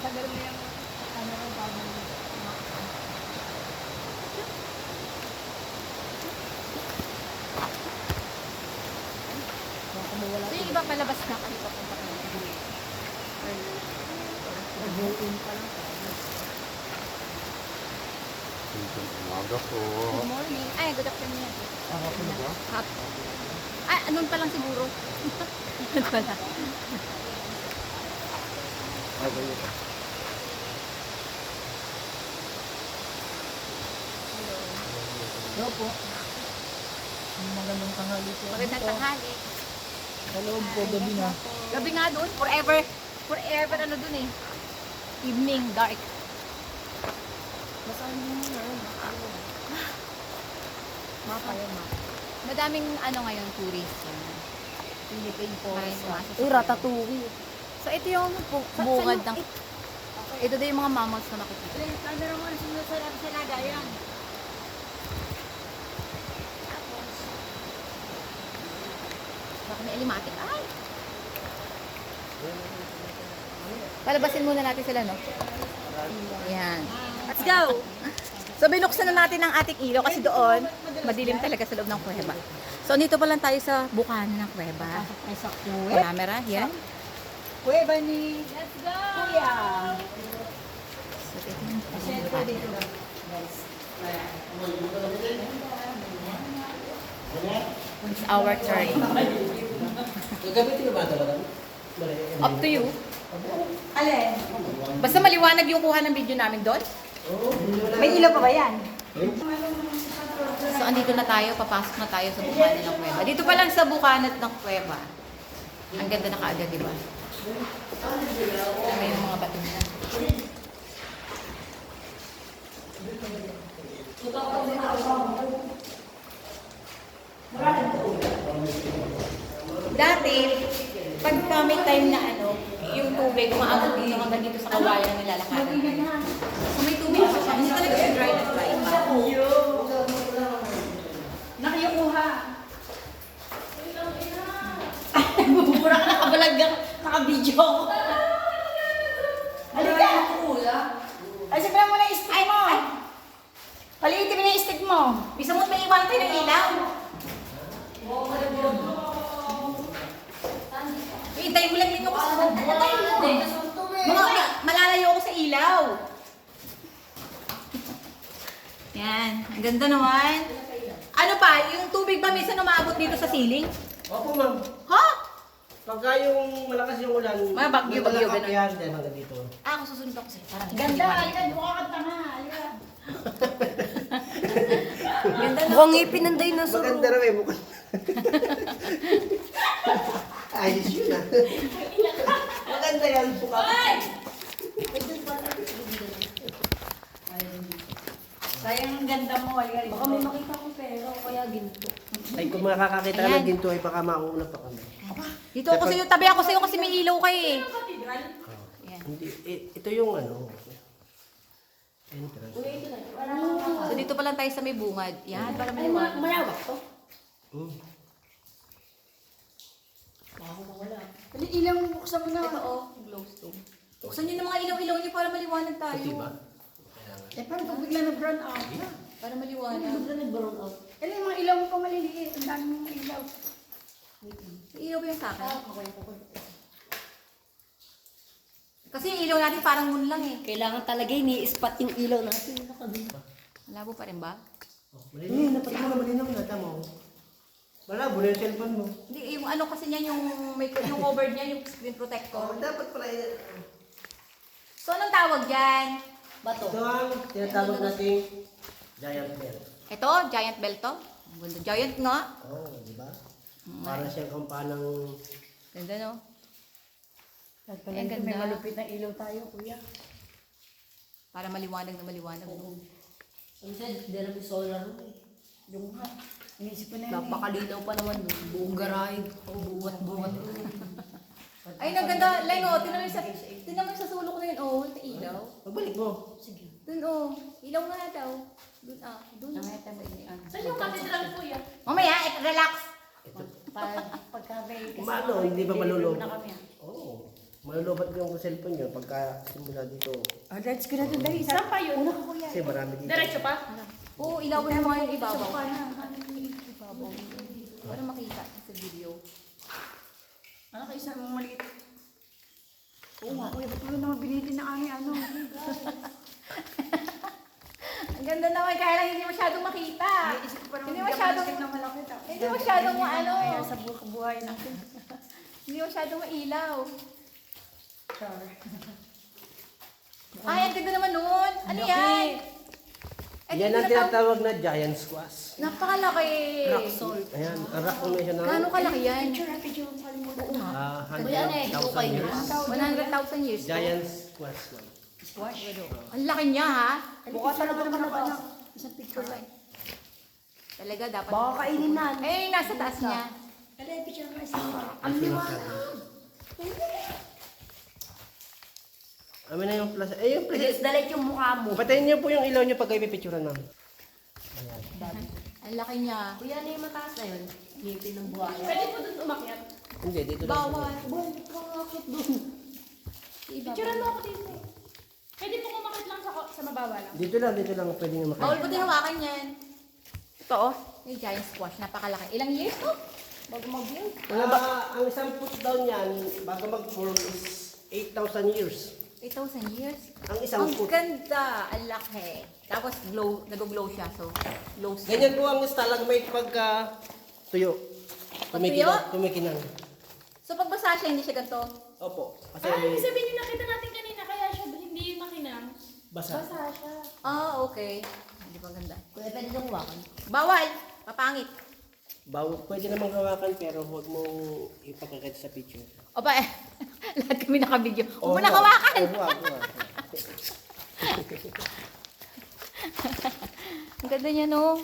Tagal mo yung ano ko bago mo. So yung iba palabas na kami papunta ka na. Nag-go-in pa lang. Umaga po. Good morning. Ay, good afternoon. Ako na ba? Hap. Ay, anong pa lang siguro. Ano pala? Ako yun. Hello po. Magandang tanghali po. Magandang tanghali. Sa loob po, gabi na. Gabi nga doon. Forever. Forever ano doon eh. Evening, dark. Basahin mo na yun. Mapa yan, mapa. Madaming ano ngayon, tourist. Yan. Philippine May Forest. sumasok. Uy, ratatouille. So ito yung bungad ng... Ito daw yung mga mammoths na makikita. Camera mo na sunod sa lagayan. Baka may alimatic. Ay! Palabasin muna natin sila, no? Ayan. Let's go! So, binuksan na natin ang ating ilaw kasi doon, madilim talaga sa loob ng kuweba. So, dito pa lang tayo sa bukanan ng kuweba. Ay, sa kuwet. Camera, yan. Kuweba ni... Let's go! Kuya! So, ito yung Siyempre dito. Guys. It's our turn. Gagamitin na ba talaga? Up to you. Alin? Basta maliwanag yung kuha ng video namin doon. May ilaw pa ba yan? So, andito na tayo. Papasok na tayo sa bukanan ng kuweba. Dito pa lang sa bukanat ng kuweba. Ang ganda na kaagad, di ba? May mga bato na. Dati, pagka may time na ano, yung tubig, umaabot dito hanggang dito sa kawayan na nilalakaran. So may tubig pa siya. Hindi talaga siya dry na dry pa. Nakiyukuha. Bubura ka nakabalag ka, naka-video ako. Halika! Ay, sabihan mo na yung stick mo. Paliitin mo na yung stick mo. Bisa mo't may iwan tayo ng ilaw. Hintayin mo lang dito kasi malalayo ako sa ilaw. Yan. Ang ganda naman. Ano pa? Yung tubig ba minsan umaabot dito sa ceiling? Opo, ma'am. Ha? Pagka yung malakas yung ulan, Mga bagyo, ganun. Yan, din hanggang dito. Ah, ako susunod ako sa'yo. Parang Ganda, halika. Mukha kang tanga. Halika. Ganda na. Mukhang ngipin ng dinosaur. Maganda rin, mukhang. Ayos yun ah. Maganda yan, buka. Sayang ang ganda mo. Halika. Baka may makita ko pero kaya ginto. Ay, kung makakakita ka Ayan. ng ginto, ay baka mauna pa kami. Dito ako sa'yo, tabi ako sa'yo kasi may ilaw kayo eh. Yan. Hindi, ito yung ano. Entrance. So dito pa lang tayo sa may bungad. Yan, para maliwanag. Malawak to. Hmm. Pali ilaw mo buksan mo na. Ito oh, glowstone. Buksan nyo ng mga ilaw-ilaw nyo para maliwanag tayo. Pati ba? Eh, paano pag bigla nag-brown out? Para maliwanag. Bigla nag-brown out. Ano yung mga ilaw mo pa maliliit? Ang dami mong ilaw. May ilaw ba yung sa akin? Kasi yung ilaw natin parang moon lang eh. Kailangan talaga ini-spot yung ilaw natin. Malabo pa rin ba? Malinaw, dapat mo na malinaw na, tama mo. Malabo na yung cellphone mo. Hindi, yung ano kasi niya, yung cover niya, yung screen protector. Dapat pala yan. So anong tawag dyan? Bato. Ito ang tinatawag nating giant bell. Ito, giant bell to. Ang ganda. Giant nga. Oo, di ba? Para siyang kampanang... Ganda no? At Ay, ang pala ganda. may malupit na ilaw tayo, kuya. Para maliwanag na maliwanag. Ang said, hindi namin solar mo eh. Yung nga. Inisip ko na yun. Napakalinaw pa naman. Buong garahe. Buwat-buwat. Ay, naganda. Like, oh, tinan mo yung sa sulok na yun. Oh, yung ilaw. Pagbalik mo. Sige. Dun, oh. Ilaw nga daw. Dun, ah. Dun. Saan yung katedral, kuya? Mamaya, relax. Ito. Pagka may Umano, hindi ba malulog? na kami ah. Oo. Malulubat ko yung cellphone nyo pagka simula dito. Oh, let's go na dun. Dali, saan pa yun? Una ko kuya. Kasi marami dito. Diretso pa? Oo, ilawin mo yung ibabaw. Diretso pa na. Ibabaw. Para makita sa video. Ano kayo sa mga maliit? Oo nga, kuya, ba't mo naman binili ng aming ano? Ang ganda naman, kaya lang hindi masyadong makita. Isip ko pa naman Hindi masyadong, ng malaki. hindi masyadong ano. Kaya sa buhay natin. Hindi masyadong mailaw. Char. Ay, ang ganda naman nun. Ano yan? Ay, Yan ang tinatawag na giant squash. napakalaki. Rock salt. Ayan, ang rock formation na Gano'ng kalaki yan? Picture na picture ang kalimutan. 100,000 years. 100,000 years. Giant squash lang. Squash. Ang laki niya, ha? Mukha talaga naman ako anak. Isang picture lang. Talaga, dapat. Baka kainin na. Eh, nasa taas niya. Kala, picture nga isa. Ang liwanag. Amin na yung plus. Eh, yung plus. Please, dalit yung mukha mo. Patayin niyo po yung ilaw niyo pag kayo pipicturean, ma'am. Ang laki niya. Kuya, ano yung mataas na yun? Ngipin ng buhaya. Pwede po dun umakyat. Hindi, dito lang. Bawal. Buwan, pangakit doon. Picturean mo ako dito. Pwede po umakyat lang sa mababa lang. Dito lang pwede niyo Bawal makita. ko din hawakan yan. Ito, oh. Yung giant squash. Napakalaki. Ilang years to? Bago mag-build. Ang isang foot down niyan, bago mag-form is 8,000 years. 8,000 years? Ang isang Ang foot. ganda. Ang laki. Tapos glow, nag-glow siya. So, glow siya. Ganyan po ang stalagmite pagka tuyo. tuyo? Kumikinang. So, pag basa siya, hindi siya ganito. Opo. Kasi Ibig sabihin yung nakita natin kanina, kaya siya hindi makinang. basa. Basa siya. Ah, okay. Hindi pa ganda. Kuya, pwede yung hawakan. Bawal. Papangit. Pwede namang hawakan pero huwag mong ipakakita sa picture. O ba, lahat kami nakabidyo. Huwag mo na hawakan. Huwag. Ang ganda niya, no?